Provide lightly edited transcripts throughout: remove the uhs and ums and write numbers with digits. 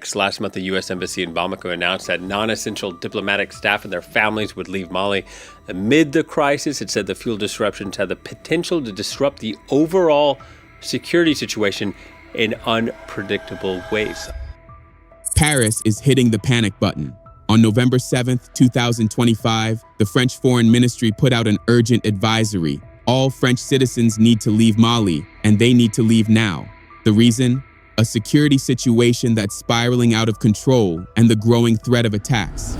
attacks. Last month, the U.S. Embassy in Bamako announced that non-essential diplomatic staff and their families would leave Mali. Amid the crisis, it said the fuel disruptions had the potential to disrupt the overall security situation in unpredictable ways. Paris is hitting the panic button. On November 7th, 2025, the French Foreign Ministry put out an urgent advisory. All French citizens need to leave Mali, and they need to leave now. The reason? A security situation that's spiraling out of control and the growing threat of attacks.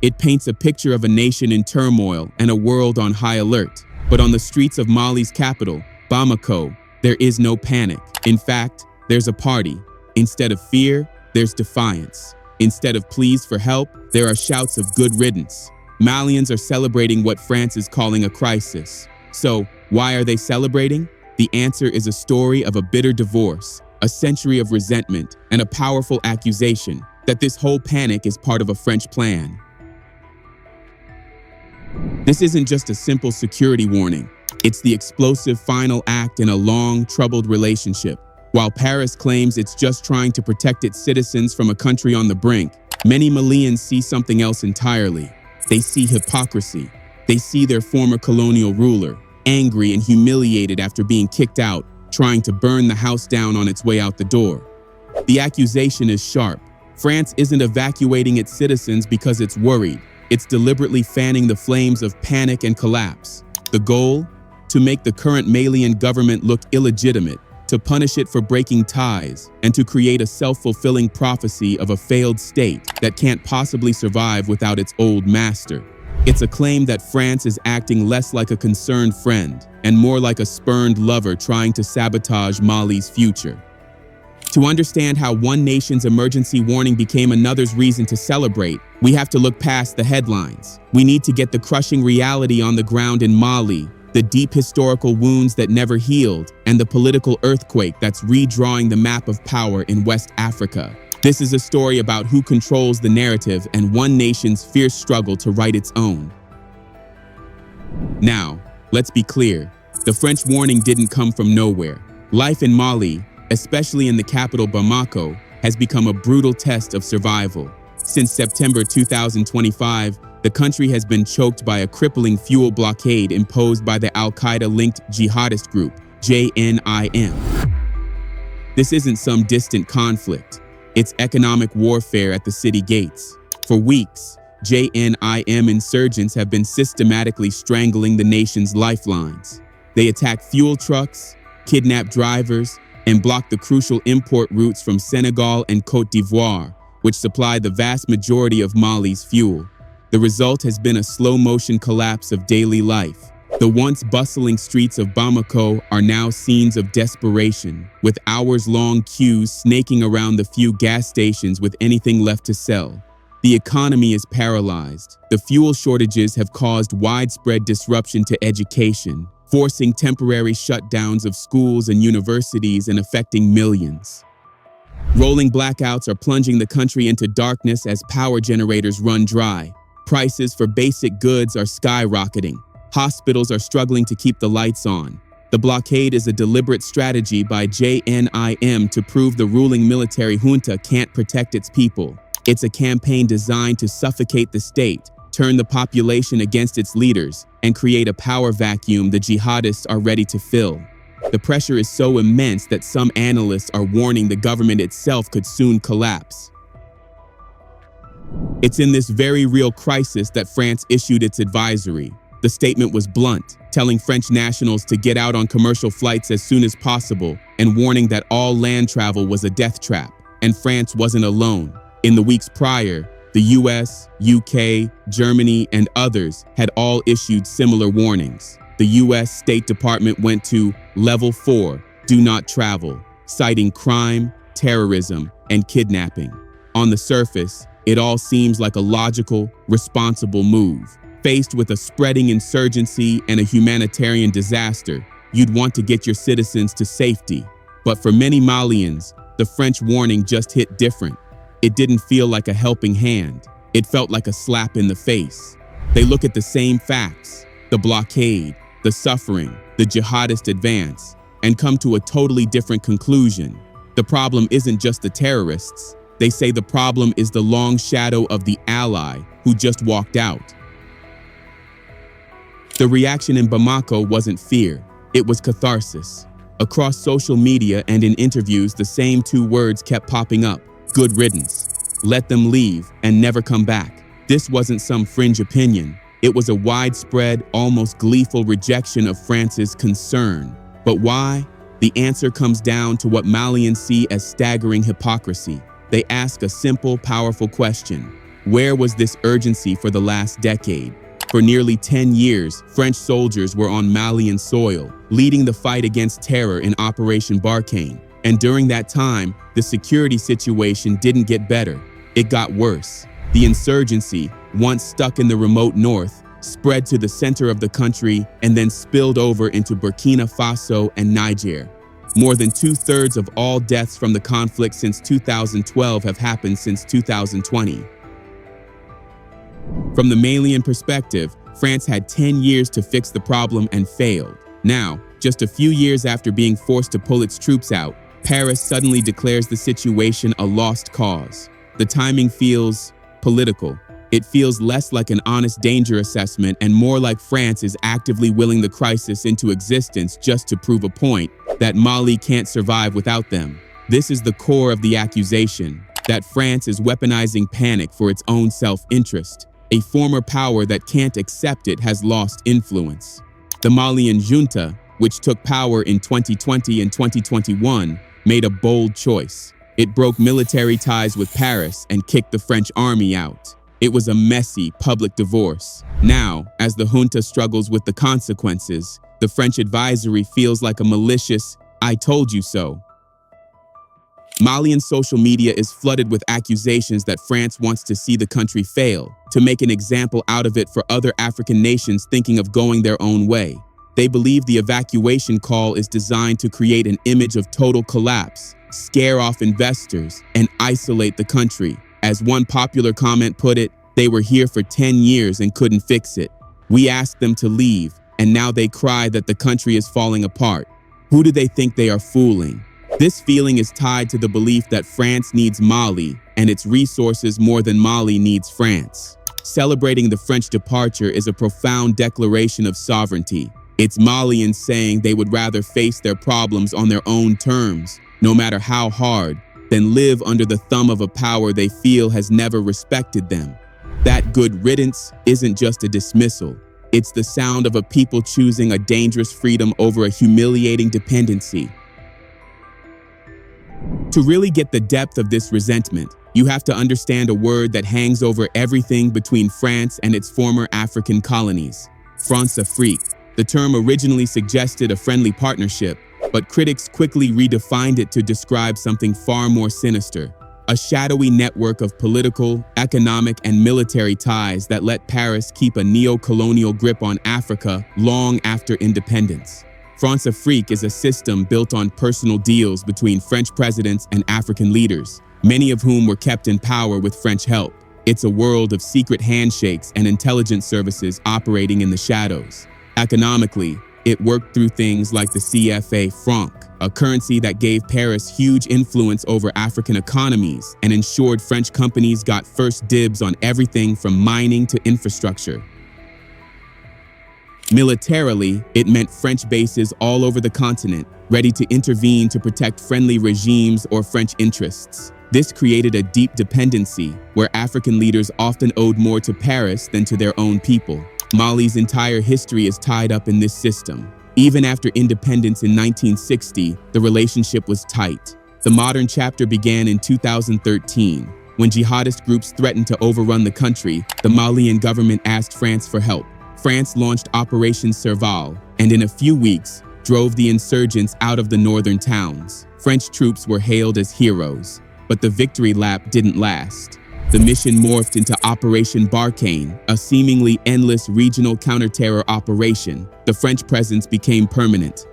It paints a picture of a nation in turmoil and a world on high alert. But on the streets of Mali's capital, Bamako, there is no panic. In fact, there's a party. Instead of fear, there's defiance. Instead of pleas for help, there are shouts of good riddance. Malians are celebrating what France is calling a crisis. So, why are they celebrating? The answer is a story of a bitter divorce, a century of resentment, and a powerful accusation that this whole panic is part of a French plan. This isn't just a simple security warning. It's the explosive final act in a long, troubled relationship. While Paris claims it's just trying to protect its citizens from a country on the brink, many Malians see something else entirely. They see hypocrisy. They see their former colonial ruler, angry and humiliated after being kicked out, trying to burn the house down on its way out the door. The accusation is sharp. France isn't evacuating its citizens because it's worried. It's deliberately fanning the flames of panic and collapse. The goal? To make the current Malian government look illegitimate, to punish it for breaking ties, and to create a self-fulfilling prophecy of a failed state that can't possibly survive without its old master. It's a claim that France is acting less like a concerned friend and more like a spurned lover trying to sabotage Mali's future. To understand how one nation's emergency warning became another's reason to celebrate, we have to look past the headlines. We need to get the crushing reality on the ground in Mali, the deep historical wounds that never healed, and the political earthquake that's redrawing the map of power in West Africa. This is a story about who controls the narrative and one nation's fierce struggle to write its own. Now, let's be clear. The French warning didn't come from nowhere. Life in Mali, especially in the capital Bamako, has become a brutal test of survival. Since September 2025, the country has been choked by a crippling fuel blockade imposed by the Al-Qaeda-linked jihadist group, JNIM. This isn't some distant conflict. It's economic warfare at the city gates. For weeks, JNIM insurgents have been systematically strangling the nation's lifelines. They attack fuel trucks, kidnap drivers, and block the crucial import routes from Senegal and Côte d'Ivoire, which supply the vast majority of Mali's fuel. The result has been a slow-motion collapse of daily life. The once bustling streets of Bamako are now scenes of desperation, with hours-long queues snaking around the few gas stations with anything left to sell. The economy is paralyzed. The fuel shortages have caused widespread disruption to education, forcing temporary shutdowns of schools and universities and affecting millions. Rolling blackouts are plunging the country into darkness as power generators run dry. Prices for basic goods are skyrocketing. Hospitals are struggling to keep the lights on. The blockade is a deliberate strategy by JNIM to prove the ruling military junta can't protect its people. It's a campaign designed to suffocate the state, turn the population against its leaders, and create a power vacuum the jihadists are ready to fill. The pressure is so immense that some analysts are warning the government itself could soon collapse. It's in this very real crisis that France issued its advisory. The statement was blunt, telling French nationals to get out on commercial flights as soon as possible and warning that all land travel was a death trap. And France wasn't alone. In the weeks prior, the US, UK, Germany, and others had all issued similar warnings. The US State Department went to Level 4, do not travel, citing crime, terrorism, and kidnapping. On the surface, it all seems like a logical, responsible move. Faced with a spreading insurgency and a humanitarian disaster, you'd want to get your citizens to safety. But for many Malians, the French warning just hit different. It didn't feel like a helping hand. It felt like a slap in the face. They look at the same facts, the blockade, the suffering, the jihadist advance, and come to a totally different conclusion. The problem isn't just the terrorists. They say the problem is the long shadow of the ally who just walked out. The reaction in Bamako wasn't fear, it was catharsis. Across social media and in interviews, the same two words kept popping up: good riddance. Let them leave and never come back. This wasn't some fringe opinion. It was a widespread, almost gleeful rejection of France's concern. But why? The answer comes down to what Malians see as staggering hypocrisy. They ask a simple, powerful question. Where was this urgency for the last decade? For nearly 10 years, French soldiers were on Malian soil, leading the fight against terror in Operation Barkhane. And during that time, the security situation didn't get better. It got worse. The insurgency, once stuck in the remote north, spread to the center of the country and then spilled over into Burkina Faso and Niger. More than 2/3 of all deaths from the conflict since 2012 have happened since 2020. From the Malian perspective, France had 10 years to fix the problem and failed. Now, just a few years after being forced to pull its troops out, Paris suddenly declares the situation a lost cause. The timing feels political. It feels less like an honest danger assessment and more like France is actively willing the crisis into existence just to prove a point that Mali can't survive without them. This is the core of the accusation, that France is weaponizing panic for its own self-interest. A former power that can't accept it has lost influence. The Malian junta, which took power in 2020 and 2021, made a bold choice. It broke military ties with Paris and kicked the French army out. It was a messy public divorce. Now, as the junta struggles with the consequences, the French advisory feels like a malicious, "I told you so." Malian social media is flooded with accusations that France wants to see the country fail, to make an example out of it for other African nations thinking of going their own way. They believe the evacuation call is designed to create an image of total collapse, scare off investors, and isolate the country. As one popular comment put it, they were here for 10 years and couldn't fix it. We asked them to leave, and now they cry that the country is falling apart. Who do they think they are fooling? This feeling is tied to the belief that France needs Mali and its resources more than Mali needs France. Celebrating the French departure is a profound declaration of sovereignty. It's Malians saying they would rather face their problems on their own terms, no matter how hard, than live under the thumb of a power they feel has never respected them. That good riddance isn't just a dismissal. It's the sound of a people choosing a dangerous freedom over a humiliating dependency. To really get the depth of this resentment, you have to understand a word that hangs over everything between France and its former African colonies: Francafrique. The term originally suggested a friendly partnership, but critics quickly redefined it to describe something far more sinister: a shadowy network of political, economic, and military ties that let Paris keep a neo-colonial grip on Africa long after independence. Francafrique is a system built on personal deals between French presidents and African leaders, many of whom were kept in power with French help. It's a world of secret handshakes and intelligence services operating in the shadows. Economically, it worked through things like the CFA franc, a currency that gave Paris huge influence over African economies and ensured French companies got first dibs on everything from mining to infrastructure. Militarily, it meant French bases all over the continent, ready to intervene to protect friendly regimes or French interests. This created a deep dependency, where African leaders often owed more to Paris than to their own people. Mali's entire history is tied up in this system. Even after independence in 1960, the relationship was tight. The modern chapter began in 2013. When jihadist groups threatened to overrun the country, the Malian government asked France for help. France launched Operation Serval, and in a few weeks, drove the insurgents out of the northern towns. French troops were hailed as heroes, but the victory lap didn't last. The mission morphed into Operation Barkhane, a seemingly endless regional counter-terror operation. The French presence became permanent.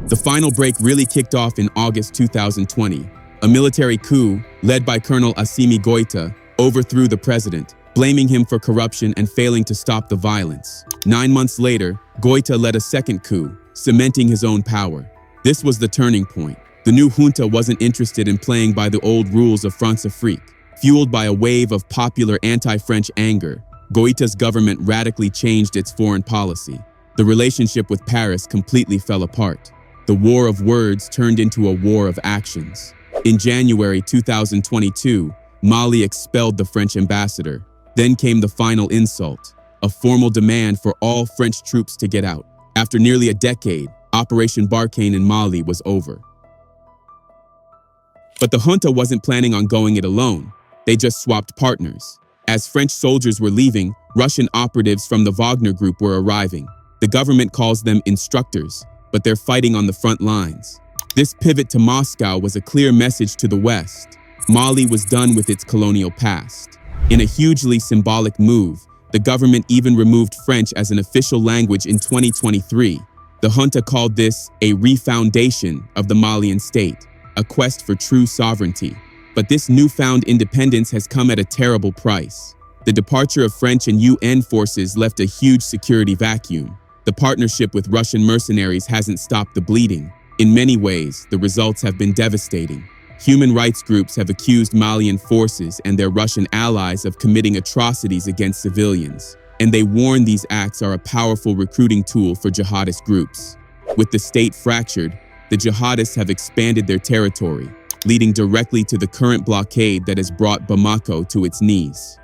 The final break really kicked off in August 2020. A military coup, led by Colonel Assimi Goïta, overthrew the president, blaming him for corruption and failing to stop the violence. 9 months later, Goïta led a second coup, cementing his own power. This was the turning point. The new junta wasn't interested in playing by the old rules of Francafrique. Fueled by a wave of popular anti-French anger, Goita's government radically changed its foreign policy. The relationship with Paris completely fell apart. The war of words turned into a war of actions. In January 2022, Mali expelled the French ambassador. Then came the final insult, a formal demand for all French troops to get out. After nearly a decade, Operation Barkhane in Mali was over. But the junta wasn't planning on going it alone. They just swapped partners. As French soldiers were leaving, Russian operatives from the Wagner Group were arriving. The government calls them instructors, but they're fighting on the front lines. This pivot to Moscow was a clear message to the West. Mali was done with its colonial past. In a hugely symbolic move, the government even removed French as an official language in 2023. The junta called this a refoundation of the Malian state, a quest for true sovereignty. But this newfound independence has come at a terrible price. The departure of French and UN forces left a huge security vacuum. The partnership with Russian mercenaries hasn't stopped the bleeding. In many ways, the results have been devastating. Human rights groups have accused Malian forces and their Russian allies of committing atrocities against civilians, and they warn these acts are a powerful recruiting tool for jihadist groups. With the state fractured, the jihadists have expanded their territory, leading directly to the current blockade that has brought Bamako to its knees.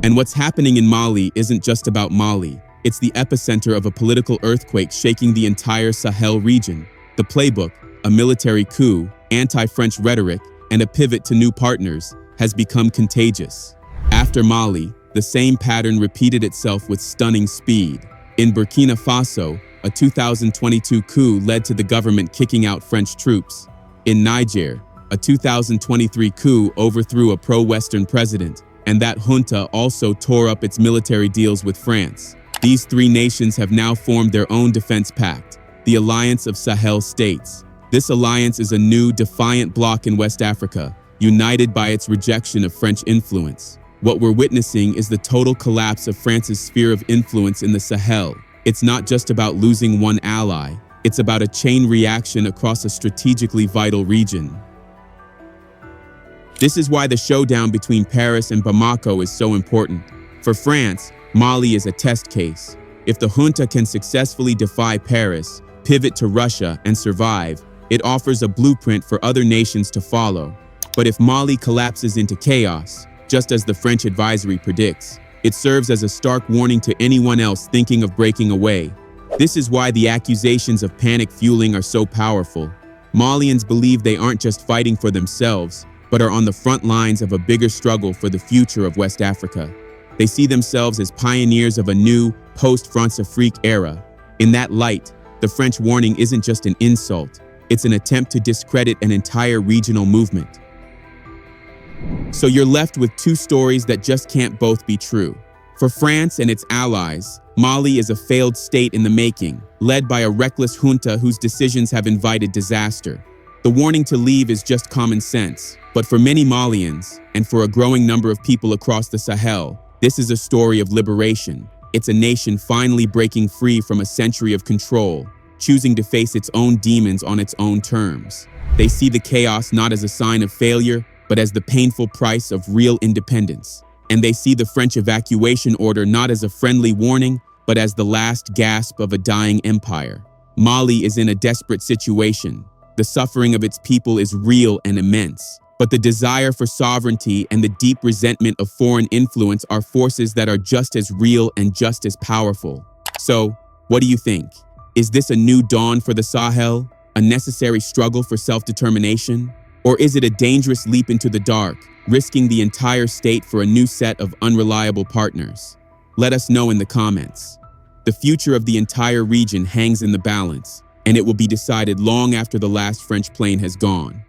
And what's happening in Mali isn't just about Mali. It's the epicenter of a political earthquake shaking the entire Sahel region. The playbook, a military coup, anti-French rhetoric, and a pivot to new partners, has become contagious. After Mali, the same pattern repeated itself with stunning speed. In Burkina Faso, a 2022 coup led to the government kicking out French troops. In Niger, a 2023 coup overthrew a pro-Western president, and that junta also tore up its military deals with France. These three nations have now formed their own defense pact, the Alliance of Sahel States. This alliance is a new, defiant bloc in West Africa, united by its rejection of French influence. What we're witnessing is the total collapse of France's sphere of influence in the Sahel. It's not just about losing one ally, it's about a chain reaction across a strategically vital region. This is why the showdown between Paris and Bamako is so important. For France, Mali is a test case. If the junta can successfully defy Paris, pivot to Russia, and survive, it offers a blueprint for other nations to follow. But if Mali collapses into chaos, just as the French advisory predicts, it serves as a stark warning to anyone else thinking of breaking away. This is why the accusations of panic fueling are so powerful. Malians believe they aren't just fighting for themselves, but are on the front lines of a bigger struggle for the future of West Africa. They see themselves as pioneers of a new, post-Francafrique era. In that light, the French warning isn't just an insult, it's an attempt to discredit an entire regional movement. So you're left with two stories that just can't both be true. For France and its allies, Mali is a failed state in the making, led by a reckless junta whose decisions have invited disaster. The warning to leave is just common sense, but for many Malians, and for a growing number of people across the Sahel, this is a story of liberation. It's a nation finally breaking free from a century of control, choosing to face its own demons on its own terms. They see the chaos not as a sign of failure, but as the painful price of real independence. And they see the French evacuation order not as a friendly warning, but as the last gasp of a dying empire. Mali is in a desperate situation. The suffering of its people is real and immense. But the desire for sovereignty and the deep resentment of foreign influence are forces that are just as real and just as powerful. So, what do you think? Is this a new dawn for the Sahel? A necessary struggle for self-determination? Or is it a dangerous leap into the dark, risking the entire state for a new set of unreliable partners? Let us know in the comments. The future of the entire region hangs in the balance, and it will be decided long after the last French plane has gone.